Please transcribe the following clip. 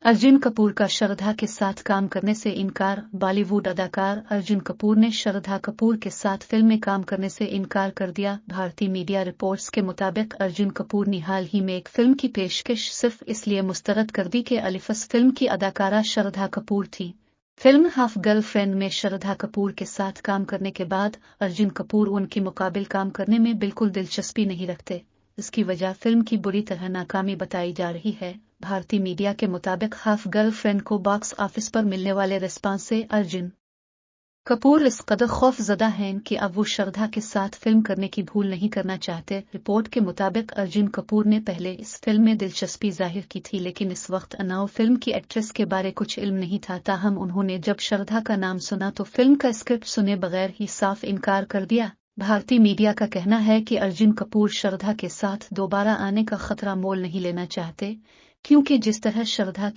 अर्जुन कपूर का श्रद्धा के साथ काम करने से इनकार। बॉलीवुड अदाकार अर्जुन कपूर ने श्रद्धा कपूर के साथ फिल्म में काम करने से इनकार कर दिया। भारतीय मीडिया रिपोर्ट्स के मुताबिक अर्जुन कपूर ने हाल ही में एक फिल्म की पेशकश सिर्फ इसलिए मुस्तरद कर दी कि अलिफस फिल्म की अदाकारा श्रद्धा कपूर थी। फिल्म हाफ गर्लफ्रेंड में श्रद्धा कपूर के साथ काम करने के बाद अर्जुन कपूर उनके मुकाबिल काम करने में बिल्कुल दिलचस्पी नहीं रखते। इसकी वजह फिल्म की बुरी तरह नाकामी बताई जा रही है। भारतीय मीडिया के मुताबिक हाफ गर्लफ्रेंड को बॉक्स ऑफिस पर मिलने वाले रिस्पांस से अर्जुन कपूर इस कदर खौफजदा हैं कि अब वो श्रद्धा के साथ फिल्म करने की भूल नहीं करना चाहते। रिपोर्ट के मुताबिक अर्जुन कपूर ने पहले इस फिल्म में दिलचस्पी जाहिर की थी, लेकिन इस वक्त अनाव फिल्म की एक्ट्रेस के बारे कुछ इल्म नहीं था। ताहम उन्होंने जब श्रद्धा का नाम सुना तो फिल्म का स्क्रिप्ट सुने बगैर ही साफ इनकार कर दिया। भारतीय मीडिया का कहना है कि अर्जुन कपूर श्रद्धा के साथ दोबारा आने का खतरा मोल नहीं लेना चाहते, क्योंकि जिस तरह श्रद्धा